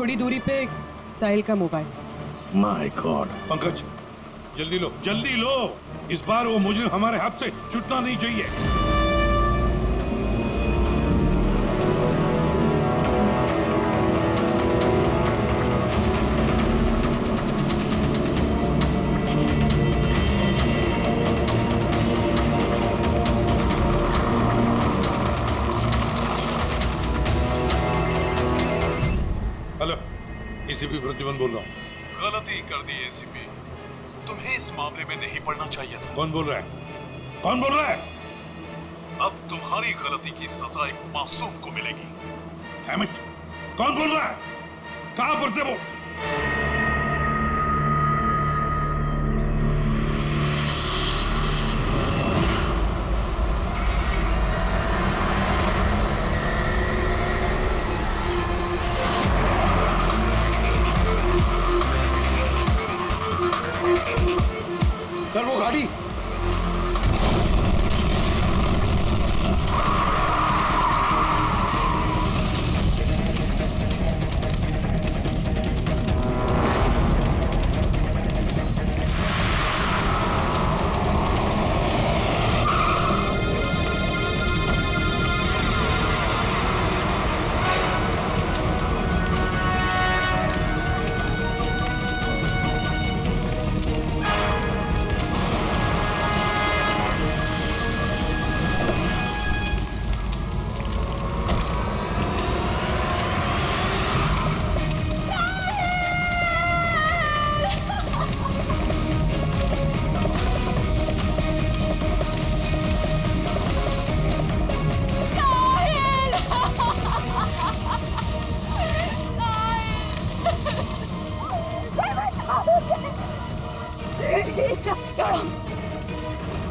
थोड़ी दूरी पे साहिल का मोबाइल। My God. पंकज जल्दी लो, इस बार वो मुजरिम हमारे हाथ से छूटना नहीं चाहिए। हेलो, एसीपी प्रद्युमन बोल रहा हूँ। गलती कर दी एसीपी, तुम्हें इस मामले में नहीं पड़ना चाहिए था। कौन बोल रहा है? कौन बोल रहा है? अब तुम्हारी गलती की सजा एक मासूम को मिलेगी। Damn it! कौन बोल रहा है? कहां पर से वो? सर वो गाड़ी।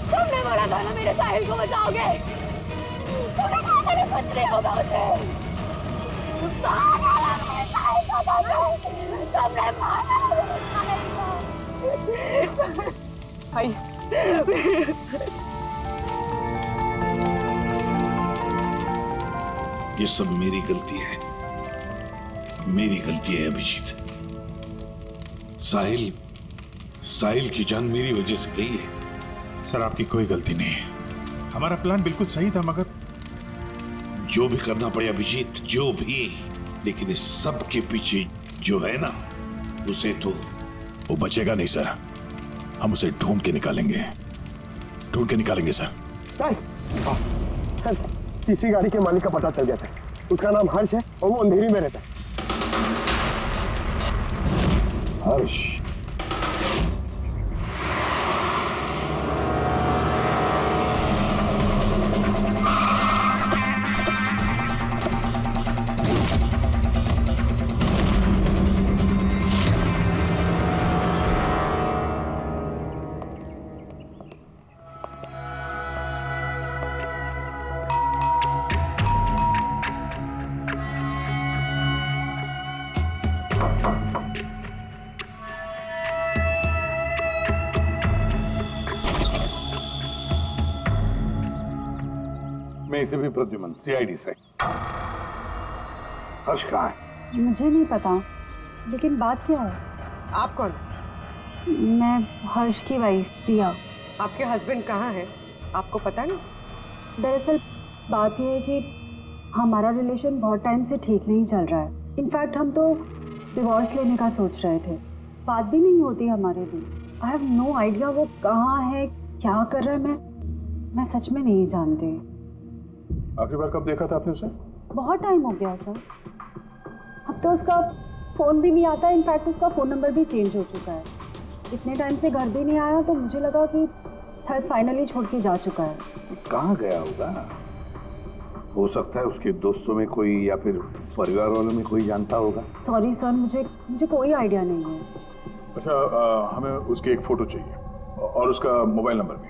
तुमने बोला था ना मेरे साहिल को बचाओगे। तुमने कहा था ना कुछ नहीं होगा मुझे। मेरे साहिल को बचाओ। तुमने मारा मेरे साहिल को। भाई ये सब मेरी गलती है, मेरी गलती है अभिजीत। साहिल की जान मेरी वजह से गई है। सर आपकी कोई गलती नहीं है, हमारा प्लान बिल्कुल सही था, मगर जो भी करना पड़े अभिजीत, जो भी, लेकिन इस सब के पीछे जो है ना, उसे तो वो बचेगा नहीं सर। हम उसे ढूंढ के निकालेंगे सर। सर तीसरी गाड़ी के मालिक का पता चल गया था। उसका नाम हर्ष है और वो अंधेरी में रहता है। हर्ष। मैं इसे भी प्रद्युमन, सीआईडी से। हर्ष कहाँ है? मुझे नहीं पता, लेकिन बात क्या है? आप कौन? मैं हर्ष की वाइफ प्रिया। आपके हस्बैंड कहाँ है? आपको पता नहीं? दरअसल बात यह है कि हमारा रिलेशन बहुत टाइम से ठीक नहीं चल रहा है। इनफैक्ट हम तो डिवोर्स लेने का सोच रहे थे। बात भी नहीं होती हमारे बीच। आई हैव नो आइडिया वो कहाँ है, क्या कर रहा है। मैं सच में नहीं जानती। आखिरी बार कब देखा था आपने उसे? बहुत टाइम हो गया सर। अब तो उसका फ़ोन भी नहीं आता। इनफैक्ट उसका फ़ोन नंबर भी चेंज हो चुका है। इतने टाइम से घर भी नहीं आया, तो मुझे लगा कि शायद फाइनली छोड़ के जा चुका है। कहाँ गया होगा? हो सकता है उसके दोस्तों में कोई या फिर परिवार वालों में कोई जानता होगा। सॉरी सर, मुझे कोई आइडिया नहीं है। अच्छा, हमें उसकी एक फोटो चाहिए और उसका मोबाइल नंबर भी।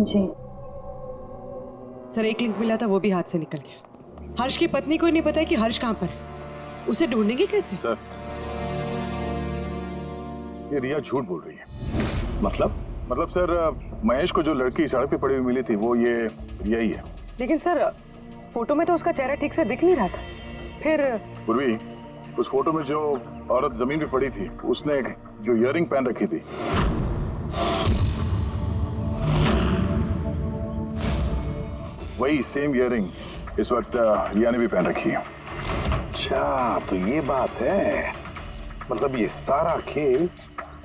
जी सर, एक लिंक मिला था, वो भी हाथ से निकल गया। हर्ष की पत्नी को ही नहीं पता है कि हर्ष कहाँ पर है। उसे ढूंढेंगे कैसे? सर, ये रिया झूठ बोल रही है। मतलब सर, महेश को जो लड़की सड़क पे पड़ी हुई मिली थी, वो ये रिया ही है। लेकिन सर, फोटो में तो उसका चेहरा ठीक से दिख नहीं रहा था। फिर पूर्वी, उस फोटो में जो औरत जमीन पे पड़ी थी उसने जो इयरिंग पहन रखी थी वही सेम इयरिंग इस वक्त रिया ने भी पहन रखी है। अच्छा, तो ये बात है। मतलब ये सारा खेल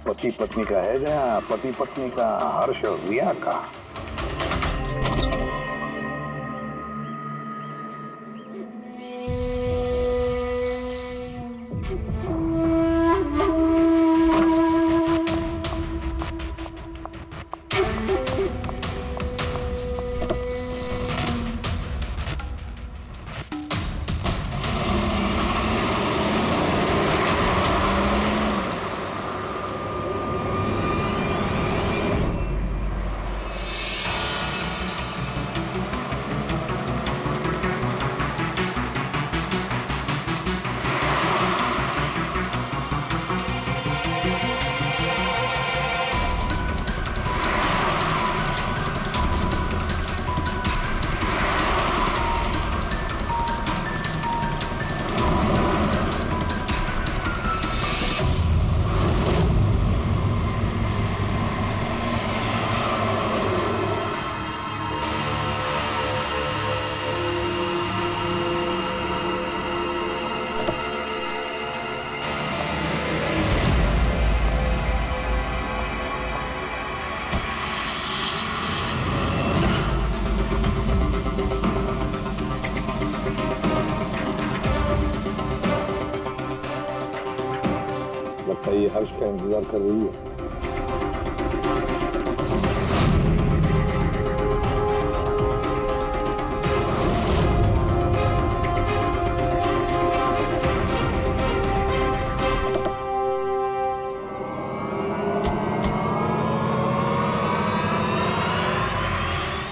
पति पत्नी का है या पति पत्नी का, हर्ष और रिया का? लगता है ये हर्ष का इंतजार कर रही है।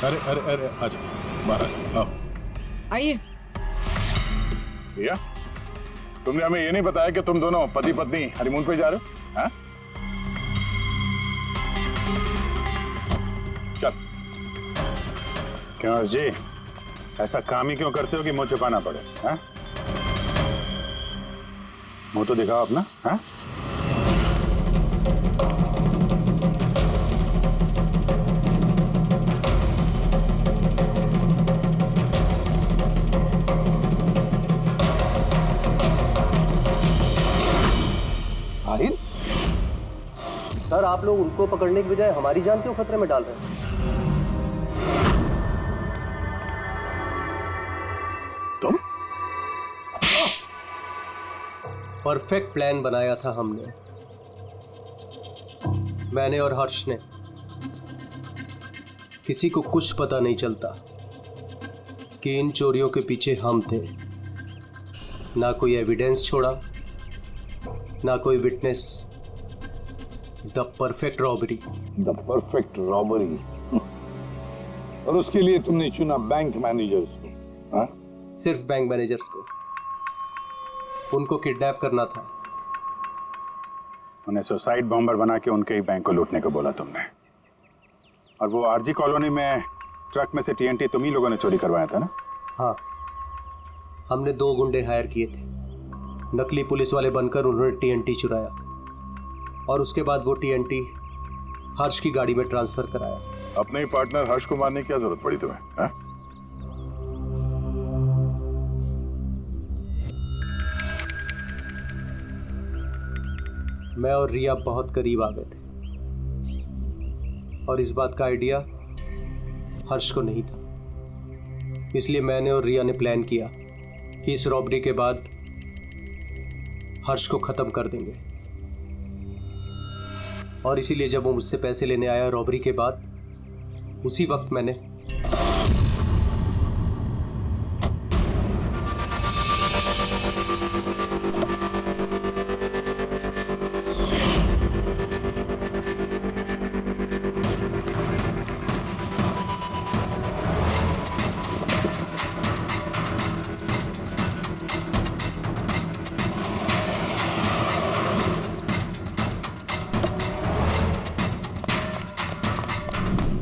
अरे अरे अरे आजा बाहर आओ। आइए। भैया तुमने हमें ये नहीं बताया कि तुम दोनों पति पत्नी हनीमून पे जा रहे हो? हाँ? चल। क्यों जी ऐसा काम ही क्यों करते हो कि मुंह छुपाना पड़े? हाँ? मुंह तो दिखाओ अपना। हाँ? साहिल, सर आप लोग उनको पकड़ने की बजाय हमारी जान क्यों खतरे में डाल रहे हैं? तुम? परफेक्ट प्लान बनाया था हमने, मैंने और हर्ष ने। किसी को कुछ पता नहीं चलता कि इन चोरियों के पीछे हम थे। ना कोई एविडेंस छोड़ा, ना कोई witness. The perfect robbery. The perfect robbery. और उसके लिए तुमने चुना बैंक मैनेजर्स को? हाँ? सिर्फ बैंक मैनेजर्स को। उनको किडनैप करना था। उन्हें सुसाइड बॉम्बर बना के उनके ही बैंक को लूटने को बोला तुमने। और वो आरजी कॉलोनी में ट्रक में से टीएनटी तुम ही लोगों ने चोरी करवाया था ना? हाँ, हमने 2 गुंडे हायर किए थे। नकली पुलिस वाले बनकर उन्होंने टीएनटी चुराया और उसके बाद वो टीएनटी हर्ष की गाड़ी में ट्रांसफर कराया। अपने ही पार्टनर हर्ष को मारने की क्या जरूरत पड़ी तुम्हें? हाँ? मैं और रिया बहुत करीब आ गए थे और इस बात का आइडिया हर्ष को नहीं था। इसलिए मैंने और रिया ने प्लान किया कि इस रॉबरी के बाद हर्ष को खत्म कर देंगे। और इसीलिए जब वो मुझसे पैसे लेने आया रॉबरी के बाद, उसी वक्त मैंने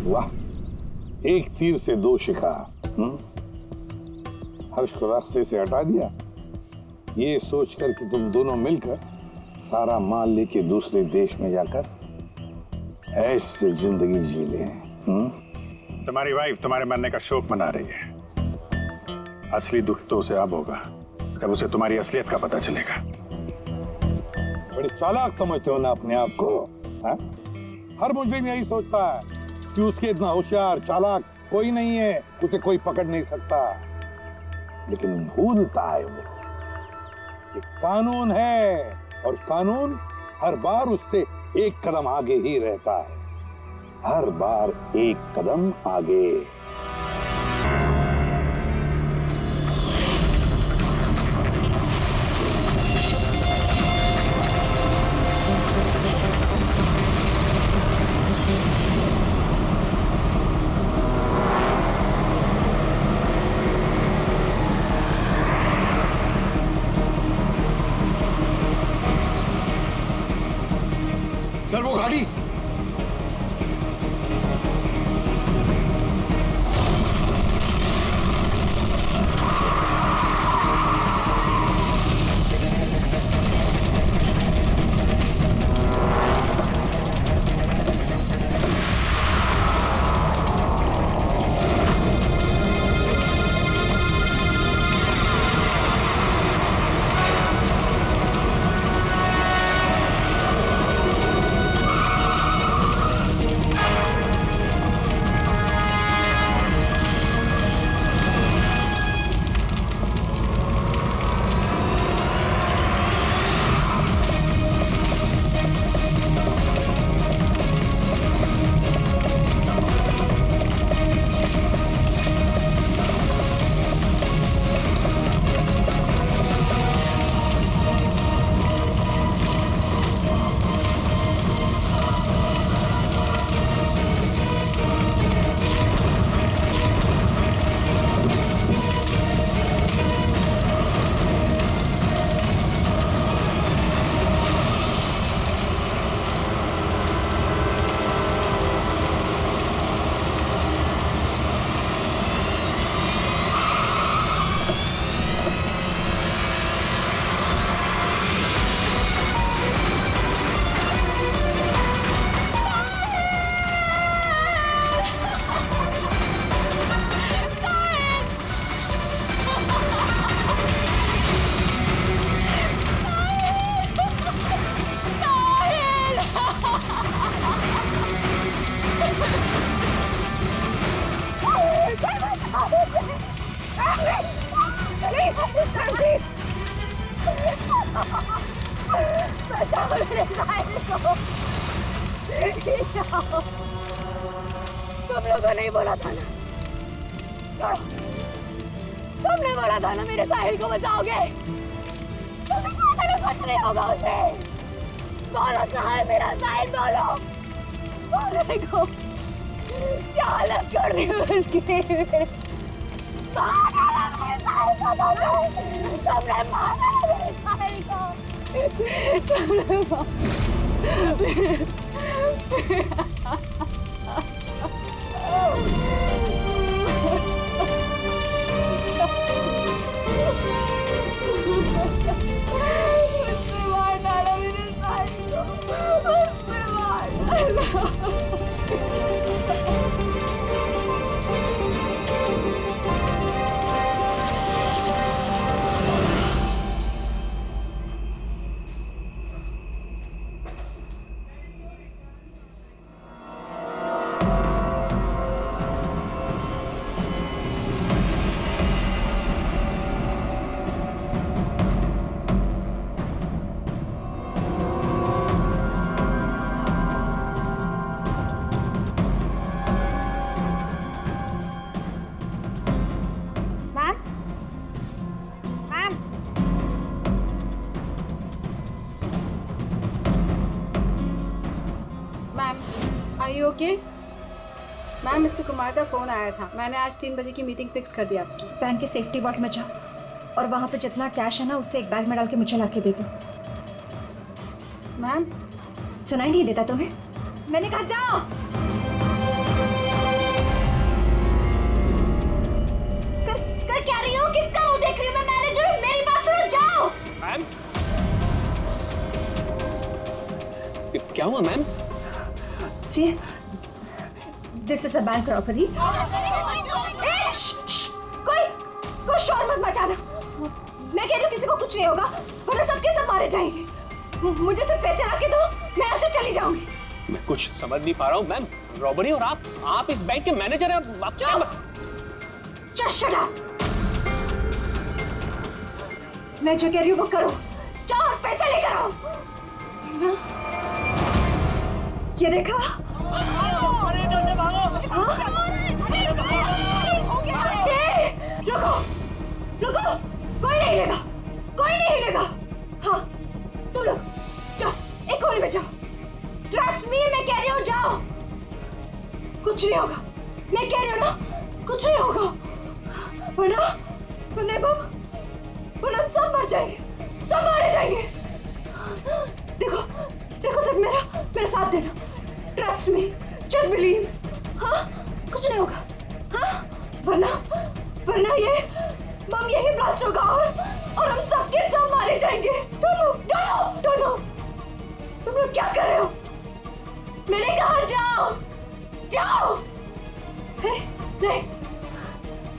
वाह, एक तीर से 2 शिकार। हर्ष को रास्ते से हटा दिया ये सोचकर कि तुम दोनों मिलकर सारा माल लेके दूसरे देश में जाकर ऐसे जिंदगी जी ले। तुम्हारी वाइफ तुम्हारे मरने का शोक मना रही है। असली दुख तो उसे अब होगा जब उसे तुम्हारी असलियत का पता चलेगा। बड़ी चालाक समझते हो ना अपने आप को, हाँ? हर मुजरिम यही सोचता है कि उसके इतना होशियार चालाक कोई नहीं है, उसे कोई पकड़ नहीं सकता। लेकिन भूलता है वो कि कानून है और कानून हर बार उससे एक कदम आगे ही रहता है, हर बार एक कदम आगे। सर वो गाड़ी तुम लोगों ने बोला था ना, तुमने बोला था ना मेरे साहिल को बचाओगे। कुछ नहीं होगा उसे। बोलो कहाँ है मेरा साहिल, बोलो। बोलो देखो क्या हालत कर दी उसकी। तुमने मारा मेरे साहिल को। ओके मैम, मिस्टर कुमार का फ़ोन आया था। मैंने आज 3 बजे की मीटिंग फिक्स कर दी आपकी। बैंक के सेफ्टी वॉल्ट में जाओ और वहाँ पे जितना कैश है ना उससे एक बैग में डाल के मुझे ला के दे दो। मैम सुनाई नहीं देता तुम्हें? मैंने कहा जाओ। कर क्या रही हो? किसका मुंह देख रही हो? मैं मैनेजर हूँ, मेरी बात सुनो, जाओ। क्या हुआ ma'am? See, this is a bank robbery. कोई शोर मत मचाना। मैं कह रही हूँ किसी को कुछ नहीं होगा, वरना सबके सब मारे जाएंगे। मुझे सिर्फ पैसे लाके दो, मैं यहाँ से चली जाऊंगी। मैं कुछ समझ नहीं पा रहा हूँ मैम। रॉबरी और आप इस बैंक के मैनेजर हैं। आप Just shut up. मैं जो कह रही हूँ वो करो। जाओ और पैसे लेकर आओ। ये देखा? रुको, रुको, कोई नहीं लेगा, कोई नहीं लेगा। हाँ, तुम लोग जाओ, एक कोने में जाओ। ट्रस्ट मी, मैं कह रही हूँ जाओ। कुछ नहीं होगा, मैं कह रही हूँ ना, कुछ नहीं होगा। वरना हम सब मर जाएंगे, सब मारे जाएंगे। देखो, देखो सिर्फ मेरा साथ देना। Trust me, just believe. हाँ, कुछ नहीं होगा। हाँ, वरना ये बम यही ब्लास्ट होगा और हम सबके सब मारे जाएंगे। Don't know. तुम लोग क्या कर रहे हो? मैंने कहा जाओ। नहीं,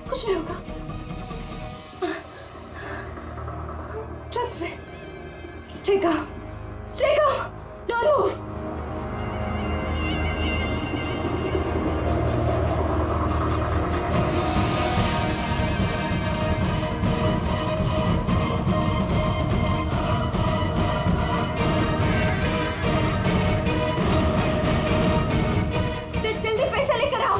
कुछ नहीं होगा। Trust me. Stay calm. Don't move. जल्दी पैसा लेकर आओ।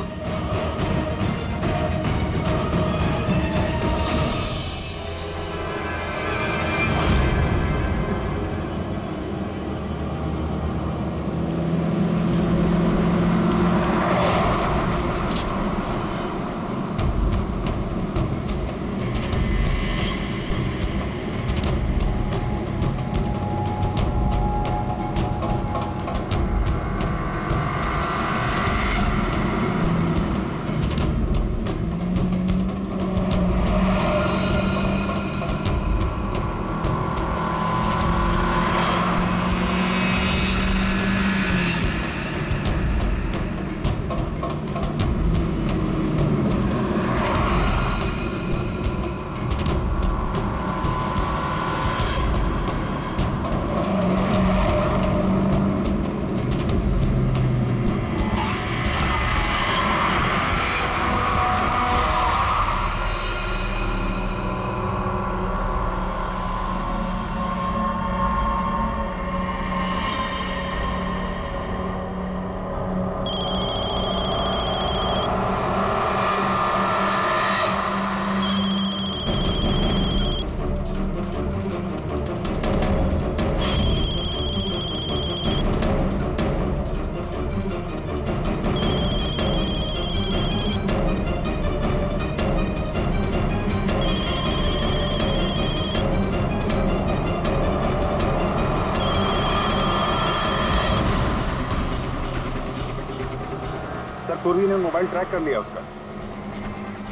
पूर्वी ने मोबाइल ट्रैक कर लिया उसका।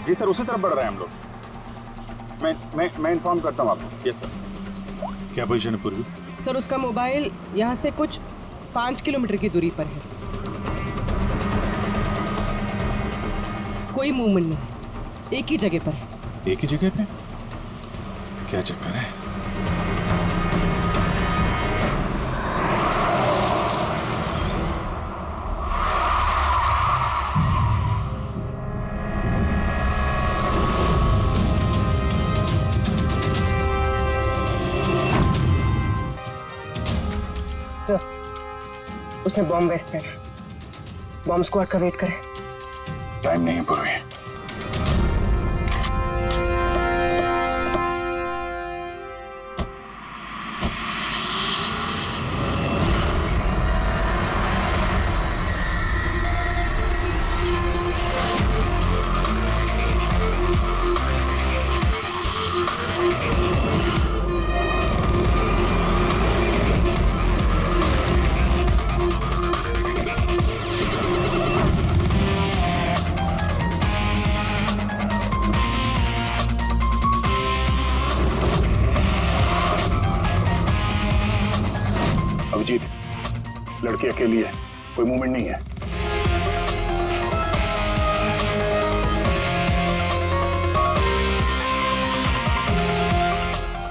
जी सर, उसी तरफ बढ़ रहे हैं हम लोग। मैं इन्फॉर्म करता हूँ आपको। Yes sir. क्या पोजीशन है पूर्वी? सर, उसका मोबाइल यहाँ से कुछ 5 किलोमीटर की दूरी पर है। कोई मूवमेंट नहीं, एक ही जगह पर है। एक ही जगह पे? क्या चक्कर है? सर, उसे बॉम्ब वेस्ट पे बॉम्ब स्क्वाड का वेट करें। टाइम नहीं है पूर्वी। लड़की अकेली है, कोई मूवमेंट नहीं है।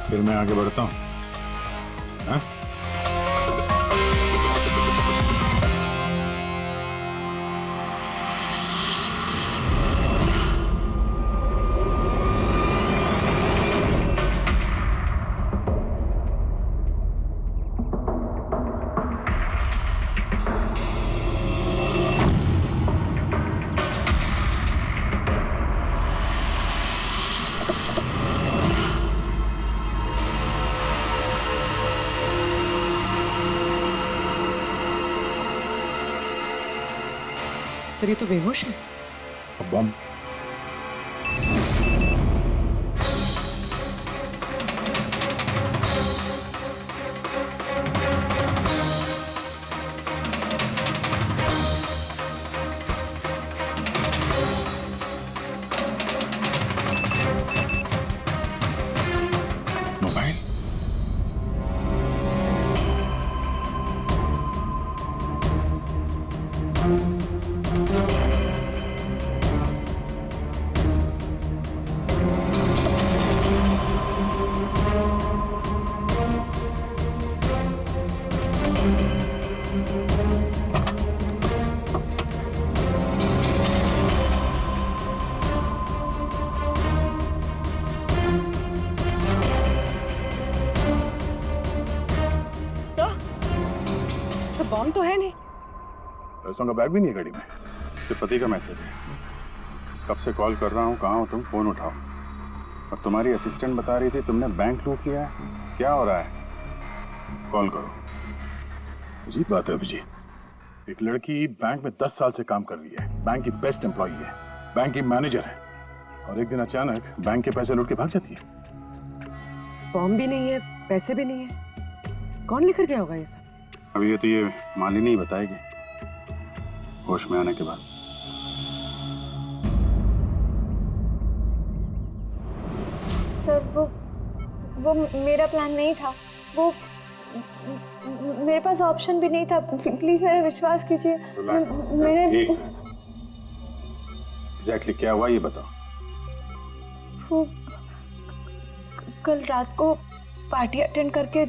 फिर मैं आगे बढ़ता हूं। हाँ? फिर ये तो बेहोश है। बम मोबाइल तो बॉम्ब तो है नहीं। पैसों का बैग भी नहीं है गाड़ी में। इसके पति का मैसेज है, कब से कॉल कर रहा हूँ, कहाँ हो तुम, फोन उठाओ। और तुम्हारी असिस्टेंट बता रही थी तुमने बैंक लूट लिया है। क्या हो रहा है? कॉल करो। अजीब बात है अभिजीत, एक लड़की बैंक में 10 साल से काम कर रही है, बैंक की बेस्ट एम्प्लॉई है, बैंक की मैनेजर है, और एक दिन अचानक बैंक के पैसे लूट के भाग जाती है। बॉम्ब भी नहीं है, पैसे भी नहीं है, कौन लेकर गया होगा ये सब? अभी ये तो ये मालिनी ही बताएगी होश में आने के बाद। सर वो मेरा प्लान नहीं था, वो मेरे पास ऑप्शन भी नहीं था। प्लीज मेरा विश्वास कीजिए। मैंने एग्जैक्टली क्या हुआ ये बताओ। वो कल रात को पार्टी अटेंड करके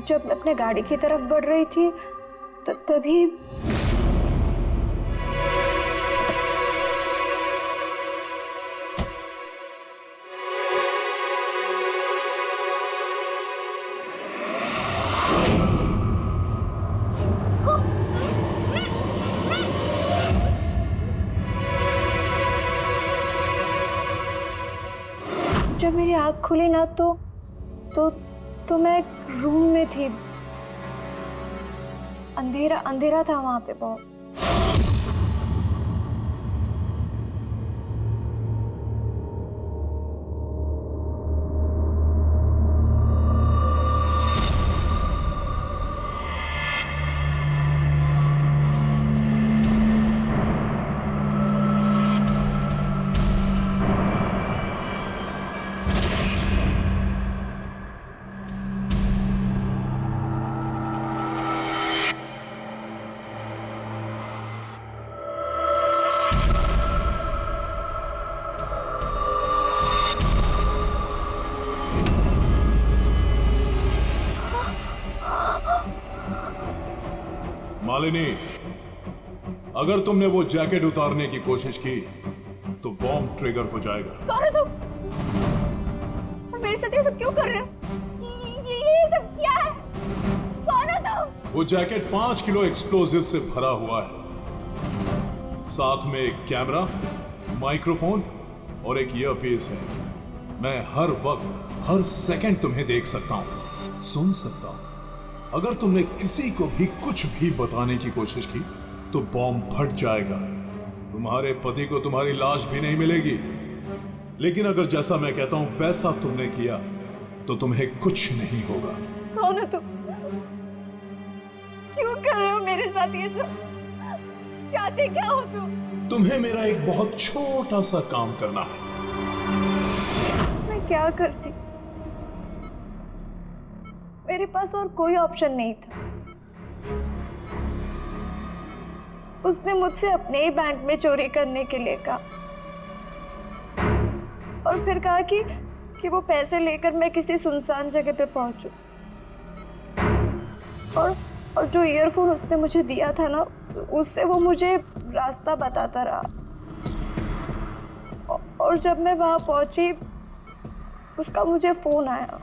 जब मैं अपने गाड़ी की तरफ बढ़ रही थी तभी जब मेरी आँख खुली ना तो मैं एक रूम में थी। अंधेरा था वहां पे बहुत। मालिनी, अगर तुमने वो जैकेट उतारने की कोशिश की तो बॉम्ब ट्रिगर हो जाएगा। कौन हो तुम? मेरे साथ ये सब क्यों कर रहे हो? ये सब क्या है? कौन हो तुम? वो जैकेट 5 किलो एक्सप्लोजिव से भरा हुआ है, साथ में एक कैमरा, माइक्रोफोन और एक ईयरपीस है। मैं हर वक्त हर सेकंड तुम्हें देख सकता हूं, सुन सकता हूं। अगर तुमने किसी को भी कुछ भी बताने की कोशिश की तो बॉम्ब फट जाएगा। तुम्हारे पति को तुम्हारी लाश भी नहीं मिलेगी। लेकिन अगर जैसा मैं कहता हूं वैसा तुमने किया तो तुम्हें कुछ नहीं होगा। कौन हो तुम? क्यों कर रहे हो मेरे साथ ये सब? चाहते क्या हो तुम? तुम्हें मेरा एक बहुत छोटा सा काम करना है। मैं क्या करती? मेरे पास और कोई ऑप्शन नहीं था। उसने मुझसे अपने ही बैंक में चोरी करने के लिए कहा और फिर कहा कि वो पैसे लेकर मैं किसी सुनसान जगह पे पहुंचूं। और जो ईयरफोन उसने मुझे दिया था ना, उससे वो मुझे रास्ता बताता रहा। और जब मैं वहां पहुंची, उसका मुझे फोन आया।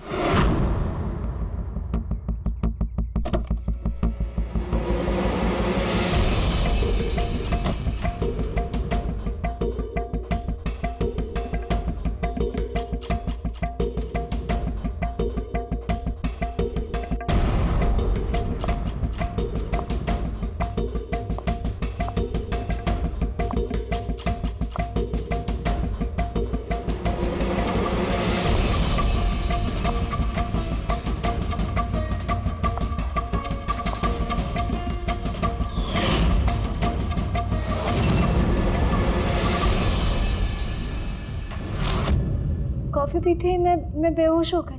कॉफी पी थी, मैं बेहोश हो गई।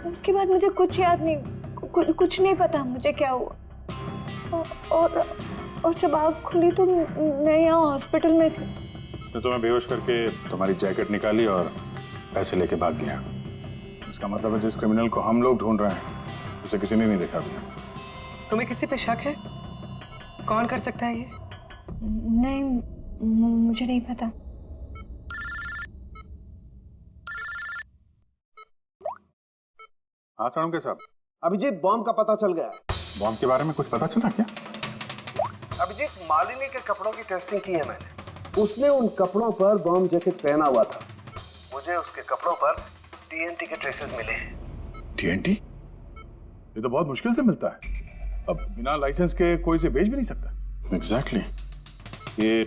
उसके बाद मुझे कुछ याद नहीं, कुछ नहीं पता मुझे क्या हुआ। और जब आँख खुली तो मैं यहाँ हॉस्पिटल में थी। उसने तुम्हें बेहोश करके तुम्हारी जैकेट निकाली और पैसे लेके भाग गया। इसका मतलब है जिस क्रिमिनल को हम लोग ढूंढ रहे हैं उसे किसी ने नहीं देखा अभी। तुम्हें किसी पे शक है? कौन कर सकता है ये? नहीं, मुझे नहीं पता। हाँ साणुके साहब। अभिजीत, बॉम्ब का पता चल गया है। बॉम्ब के बारे में कुछ पता चला क्या? अभिजीत, मालिनी के कपड़ों की टेस्टिंग की है मैंने। उसने उन कपड़ों पर बॉम्ब जैकेट पहना हुआ था। मुझे उसके कपड़ों पर TNT के ट्रेसेस मिले हैं। TNT? ये तो बहुत मुश्किल से मिलता है। अब बिना लाइसेंस के कोई से भेज भी नहीं सकता। एग्जैक्टली। ये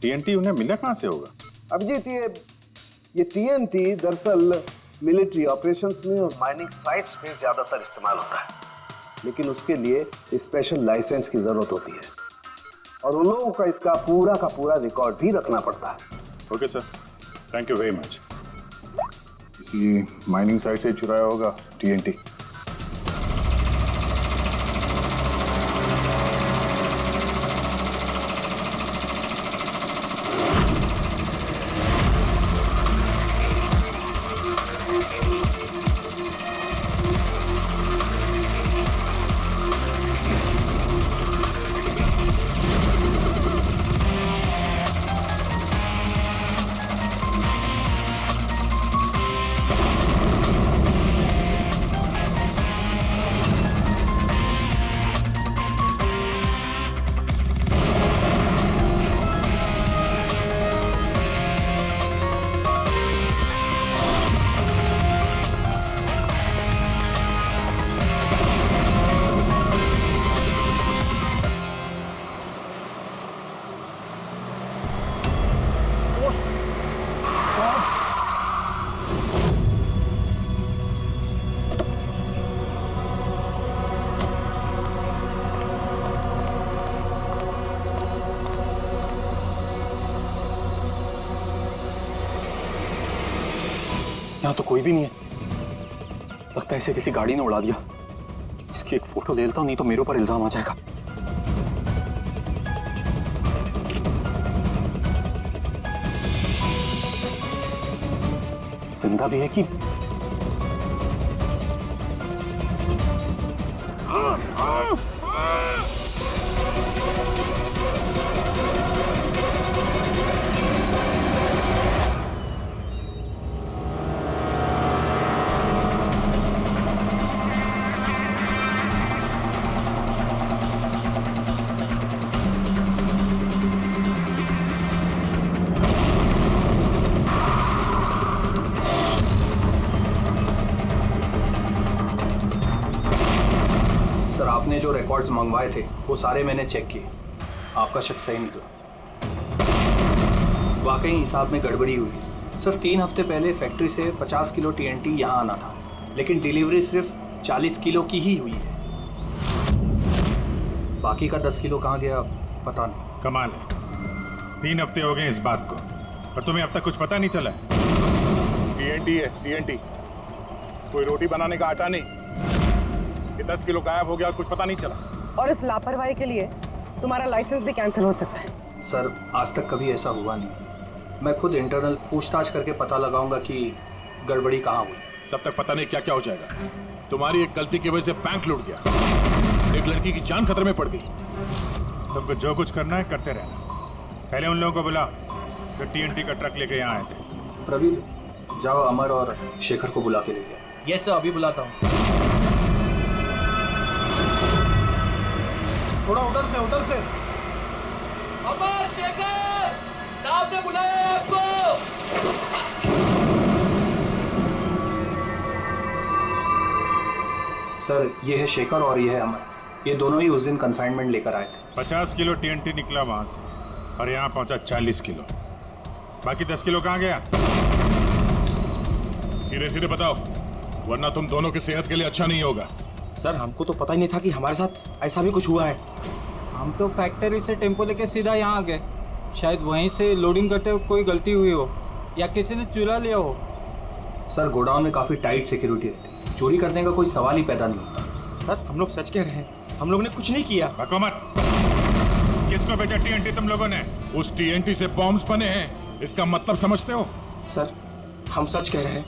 TNT उन्हें मिला कहाँ से होगा? अभिजीत, ये TNT दरअसल मिलिट्री ऑपरेशंस में और माइनिंग साइट्स में ज्यादातर इस्तेमाल होता है, लेकिन उसके लिए स्पेशल लाइसेंस की जरूरत होती है और उन लोगों का इसका पूरा का पूरा रिकॉर्ड भी रखना पड़ता है। Okay sir, thank you very much. किसी माइनिंग साइट से चुराया होगा TNT। यहाँ तो कोई भी नहीं है। लगता है इसे किसी गाड़ी ने उड़ा दिया। इसकी एक फोटो ले लेता हूँ, नहीं तो मेरे ऊपर इल्जाम आ जाएगा। जिंदा भी है कि सर, आपने जो रिकॉर्ड्स मंगवाए थे वो सारे मैंने चेक किए। आपका शक सही निकला। वाकई हिसाब में गड़बड़ी हुई। सर, 3 हफ्ते पहले फैक्ट्री से 50 किलो TNT यहाँ आना था, लेकिन डिलीवरी सिर्फ 40 किलो की ही हुई है। बाकी का 10 किलो कहाँ गया पता नहीं। कमाल है, 3 हफ्ते हो गए इस बात को और तुम्हें अब तक कुछ पता नहीं चला है। TNT है TNT, कोई रोटी बनाने का आटा नहीं। ये 10 किलो गायब हो गया और कुछ पता नहीं चला। और इस लापरवाही के लिए तुम्हारा लाइसेंस भी कैंसिल हो सकता है। सर आज तक कभी ऐसा हुआ नहीं। मैं खुद इंटरनल पूछताछ करके पता लगाऊंगा कि गड़बड़ी कहाँ हुई। तब तक पता नहीं क्या क्या हो जाएगा। तुम्हारी एक गलती की वजह से बैंक लूट गया, एक लड़की की जान खतरे में पड़ गई। तुमको जो कुछ करना है करते रहना। पहले उन लोगों को बुला जो TNT का ट्रक लेके यहाँ आए थे। प्रवीण जाओ अमर और शेखर को बुला के लेके आओ। यस सर, अभी बुलाता हूँ। थोड़ा उधर से अमर, शेखर साहब ने बुलाया है आपको। सर ये है शेखर और ये है अमर। ये दोनों ही उस दिन कंसाइनमेंट लेकर आए थे। 50 किलो TNT निकला वहां से और यहाँ पहुंचा 40 किलो। बाकी 10 किलो कहाँ गया? सीधे सीधे बताओ, वरना तुम दोनों की सेहत के लिए अच्छा नहीं होगा। सर हमको तो पता ही नहीं था कि हमारे साथ ऐसा भी कुछ हुआ है। हम तो फैक्ट्री से टेम्पो लेके सीधा यहाँ आ गए। शायद वहीं से लोडिंग करते हुए कोई गलती हुई हो या किसी ने चुरा लिया हो। सर गोडाउन में काफ़ी टाइट सिक्योरिटी रहती है, चोरी करने का कोई सवाल ही पैदा नहीं होता। सर हम लोग सच कह रहे हैं, हम लोगों ने कुछ नहीं किया। हुकूमत, किसको भेजा TNT तुम लोगों ने? उस TNT से बॉम्ब्स बने हैं, इसका मतलब समझते हो? सर हम सच कह रहे हैं,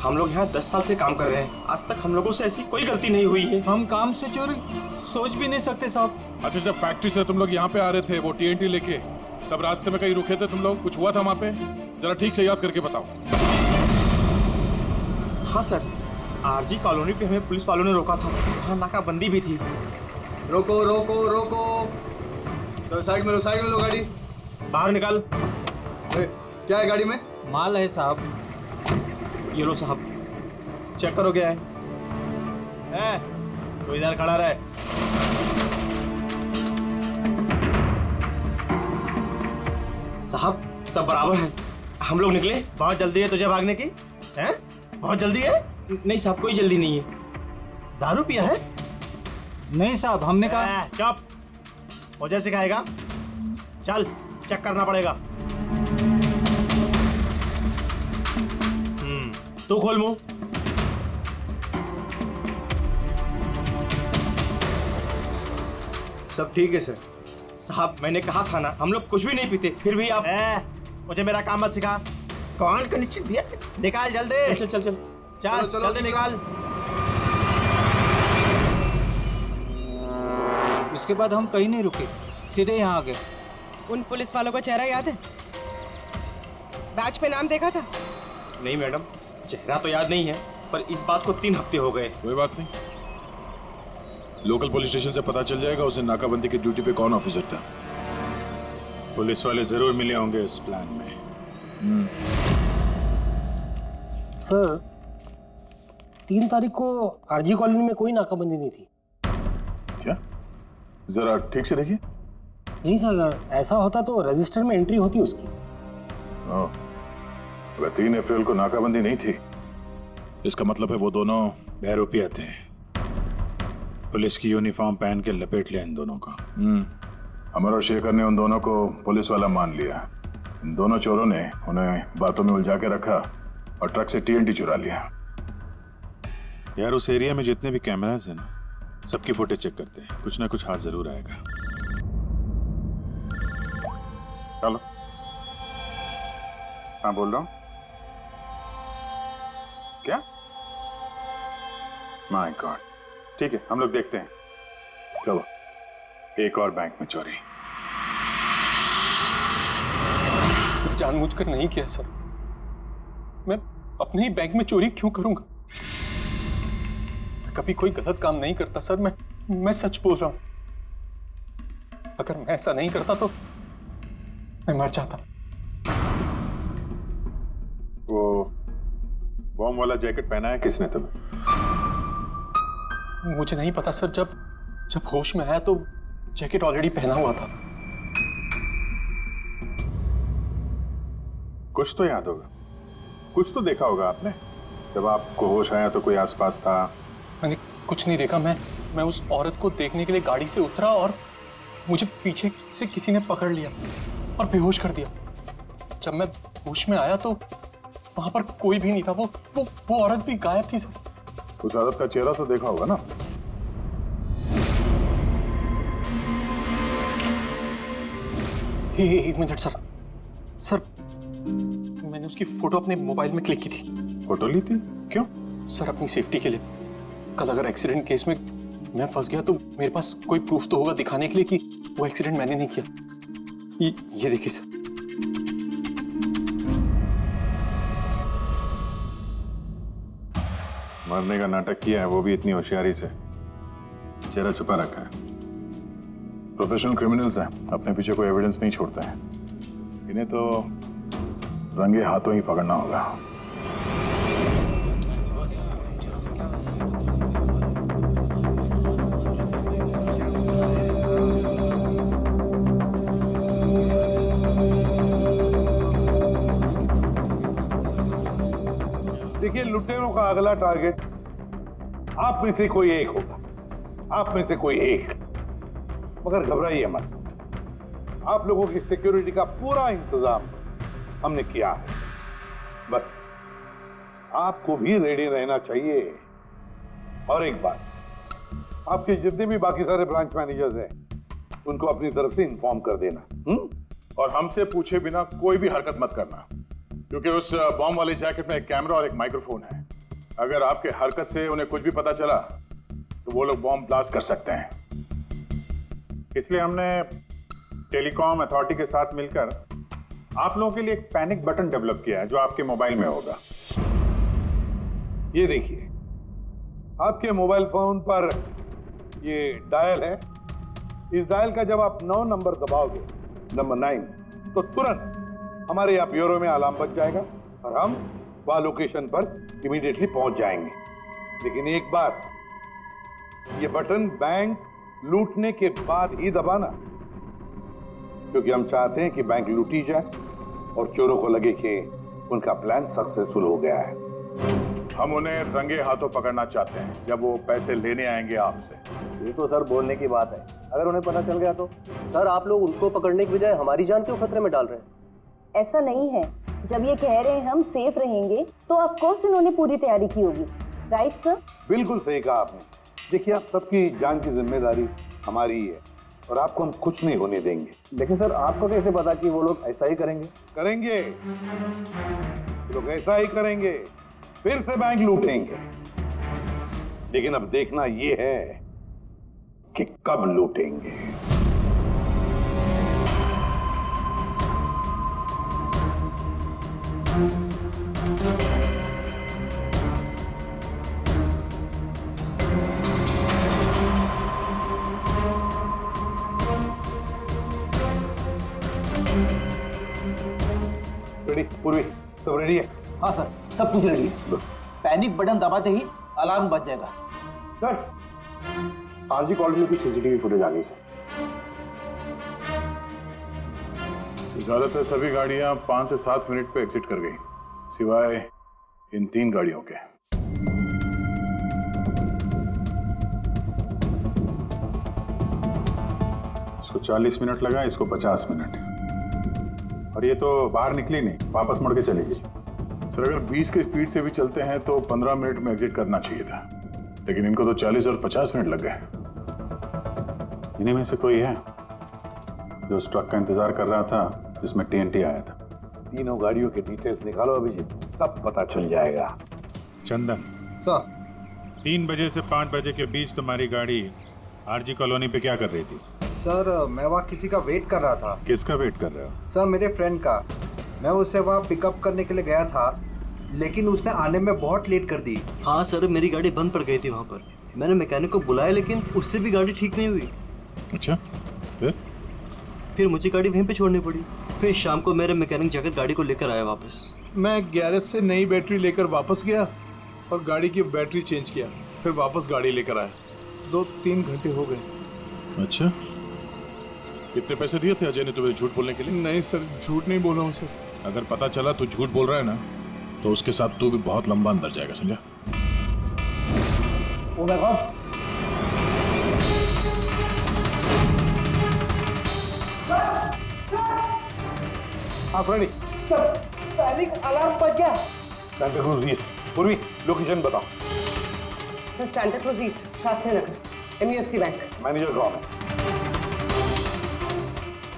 हम लोग यहाँ 10 साल से काम कर रहे हैं, आज तक हम लोगों से ऐसी कोई गलती नहीं हुई है। हम काम से चोरी सोच भी नहीं सकते साहब। अच्छा, जब फैक्ट्री से तुम लोग यहाँ पे आ रहे थे वो TNT लेके, तब रास्ते में कहीं रुके थे तुम लोग? कुछ हुआ था वहाँ पे? जरा ठीक से याद करके बताओ। हाँ सर, RG कॉलोनी पे हमें पुलिस वालों ने रोका था, वहाँ नाकाबंदी भी थी। रोको रोको रोको, तो साइड में लो गाड़ी। बाहर निकाल। क्या है गाड़ी में? माल है साहब। ये लो साहब, चेक करो क्या है। तो इधर खड़ा रहे। साहब सब बराबर है, हम लोग निकले। बहुत जल्दी है तुझे भागने की? हैं? बहुत जल्दी है? नहीं साहब, कोई जल्दी नहीं है। दारू पिया है? नहीं साहब, हमने कहा। चुप, मुझे सिखाएगा? चल चेक करना पड़ेगा। तू खोल मुंह। सब ठीक है सर। साहब मैंने कहा था ना, हम लोग कुछ भी नहीं पीते, फिर भी आप मुझे मेरा काम मत सिखा। कौन का नीचे दिया? निकाल जल्दी। चल चल चल चल जल्दी निकाल। उसके बाद हम कहीं नहीं रुके, सीधे यहाँ आ गए। उन पुलिस वालों का चेहरा याद है? बैच पे नाम देखा था? नहीं मैडम, चेहरा तो याद नहीं है, पर इस बात को 3 हफ्ते हो गए। कोई बात नहीं, लोकल पुलिस स्टेशन से पता चल जाएगा उसे नाकाबंदी की ड्यूटी पे कौन ऑफिसर था। पुलिस वाले जरूर मिले होंगे इस प्लान में। सर 3 तारीख को RG कॉलोनी में कोई नाकाबंदी नहीं थी। क्या? जरा ठीक से देखिए। नहीं सर, अगर ऐसा होता तो रजिस्टर में एंट्री होती उसकी। 3 अप्रैल को नाकाबंदी नहीं थी, इसका मतलब है वो दोनों बहरूपिया थे। पुलिस की यूनिफॉर्म पहन के लपेट लिया इन दोनों का। अमर और शेखर ने उन दोनों को पुलिस वाला मान लिया। इन दोनों चोरों ने उन्हें बातों में उलझा के रखा और ट्रक से TNT चुरा लिया। यार उस एरिया में जितने भी कैमरास हैं ना, सबकी फुटेज चेक करते हैं, कुछ ना कुछ हाथ जरूर आएगा। चलो। हाँ बोल रहा हूँ। क्या? माय गॉड, ठीक है हम लोग देखते हैं। चलो, एक और बैंक में चोरी। जानबूझकर नहीं किया सर, मैं अपने ही बैंक में चोरी क्यों करूंगा? मैं कभी कोई गलत काम नहीं करता सर, मैं सच बोल रहा हूं। अगर मैं ऐसा नहीं करता तो मैं मर जाता। वो बॉम्ब वाला जैकेट पहना है किसने तुम्हें? मुझे नहीं पता सर, जब होश में आया तो जैकेट ऑलरेडी पहना हुआ था। कुछ तो याद होगा, कुछ तो देखा होगा आपने। जब आपको होश आया तो कोई आसपास था? मैंने कुछ नहीं देखा। मैं उस औरत को देखने के लिए गाड़ी से उतरा और मुझे पीछे से किसी ने पकड़ लिया और बेहोश कर दिया। जब मैं होश में आया तो वहां पर कोई भी नहीं था। वो औरत भी गायब थी सर। उस औरत का चेहरा तो देखा होगा ना? एक मिनट सर। सर मैंने उसकी फोटो अपने मोबाइल में क्लिक की थी। फोटो ली थी? क्यों? सर अपनी सेफ्टी के लिए। कल अगर एक्सीडेंट केस में मैं फंस गया तो मेरे पास कोई प्रूफ तो होगा दिखाने के लिए कि वो एक्सीडेंट मैंने नहीं किया। ये देखिए सर। मरने का नाटक किया है, वो भी इतनी होशियारी से। चेहरा छुपा रखा है। प्रोफेशनल क्रिमिनल्स हैं, अपने पीछे कोई एविडेंस नहीं छोड़ते हैं। इन्हें तो रंगे हाथों ही पकड़ना होगा। देखिए, लुटेरों का अगला टारगेट आप में से कोई एक होगा, आप में से कोई एक। मगर घबराइए मत, आप लोगों की सिक्योरिटी का पूरा इंतजाम हमने किया है। बस आपको भी रेडी रहना चाहिए। और एक बात, आपके जितने भी बाकी सारे ब्रांच मैनेजर्स हैं, उनको अपनी तरफ से इन्फॉर्म कर देना। और हमसे पूछे बिना कोई भी हरकत मत करना, क्योंकि उस बॉम्ब वाले जैकेट में एक कैमरा और एक माइक्रोफोन है। अगर आपके हरकत से उन्हें कुछ भी पता चला तो वो लोग बॉम्ब ब्लास्ट कर सकते हैं। इसलिए हमने टेलीकॉम अथॉरिटी के साथ मिलकर आप लोगों के लिए एक पैनिक बटन डेवलप किया है, जो आपके मोबाइल में होगा। ये देखिए, आपके मोबाइल फोन पर ये डायल है। इस डायल का जब आप 9 नंबर दबाओगे, नंबर 9, तो तुरंत हमारे यहाँ ब्यूरो में अलार्म बज जाएगा और हम वह लोकेशन पर इमीडिएटली पहुंच जाएंगे। लेकिन एक बात, ये बटन बैंक लूटने के बाद ही दबाना, क्योंकि हम चाहते हैं कि बैंक लूटी जाए और चोरों को लगे कि उनका प्लान सक्सेसफुल हो गया है। हम उन्हें रंगे हाथों पकड़ना चाहते हैं जब वो पैसे लेने आएंगे आपसे। ये तो सर बोलने की बात है, अगर उन्हें पता चल गया तो? सर आप लोग उनको पकड़ने की बजाय हमारी जान क्यों खतरे में डाल रहे हैं? ऐसा नहीं है, जब ये कह रहे हैं हम सेफ रहेंगे तो ऑफ कोर्स इन्होंने पूरी तैयारी की होगी। Right sir? बिल्कुल सही कहा आपने। देखिए, आप सबकी जान की जिम्मेदारी हमारी ही है और आपको हम कुछ नहीं होने देंगे। लेकिन सर आपको कैसे पता कि वो लोग ऐसा ही करेंगे? करेंगे, लोग ऐसा ही करेंगे, फिर से बैंक लूटेंगे। लेकिन अब देखना ये है कि कब लूटेंगे। रेडी? पूर्वी सब रेडी है? हाँ सर, सब कुछ रेडी है। पैनिक बटन दबाते ही अलार्म बज जाएगा। सर आरजी कॉलोनी की सीसीटीवी फुटेज आ गई सर। ज्यादातर सभी गाड़ियां 5 से 7 मिनट पे एग्जिट कर गई, सिवाय इन 3 गाड़ियों के। इसको 40 मिनट लगा, इसको 50 मिनट। और ये तो बाहर निकली नहीं, वापस मुड़ के चली गई। सर अगर 20 की स्पीड से भी चलते हैं तो 15 मिनट में एग्जिट करना चाहिए था, लेकिन इनको तो 40 और 50 मिनट लग गए। इन्हीं में से कोई है जो उस ट्रक का इंतजार कर रहा था जिसमें TNT आया था? तीनों गाड़ियों के डिटेल्स निकालो अभिजीत, सब पता चल जाएगा। चंदन सर, 3 बजे से 5 बजे के बीच तुम्हारी गाड़ी आरजी कॉलोनी पे क्या कर रही थी? सर मैं वहाँ किसी का वेट कर रहा था। किसका वेट कर रहे हो? सर मेरे फ्रेंड का। मैं उसे वहाँ पिकअप करने के लिए गया था, लेकिन उसने आने में बहुत लेट कर दी। हाँ सर, मेरी गाड़ी बंद पड़ गई थी वहाँ पर। मैंने मैकेनिक को बुलाया, लेकिन उससे भी गाड़ी ठीक नहीं हुई। अच्छा, फिर मुझे गाड़ी वहीं पे छोड़नी पड़ी। फिर शाम को मेरे मैकेनिक जाकर गाड़ी को लेकर आया वापस। मैं गैरेज से नई बैटरी लेकर वापस गया और गाड़ी की बैटरी चेंज किया, फिर वापस गाड़ी लेकर आया। 2-3 घंटे हो गए। अच्छा, कितने पैसे दिए थे अजय ने तुम्हें झूठ बोलने के लिए? नहीं सर, झूठ नहीं बोला हूँ सर। अगर पता चला तू झूठ बोल रहा है ना, तो उसके साथ तू भी बहुत लंबा अंदर जाएगा, समझा? ओ माय गॉड, हाँ रेडी। पैनिक अलार्म बज गया। सेंटा क्रूज ईस्ट। पूर्वी लोकेशन बताओ। Sir Santa Cruz east, Shastri Nagar, MUFC bank. Manager कौन है?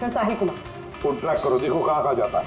Sir Sahil Kumar. Phone track करो, देखो कहाँ कहाँ जाता है।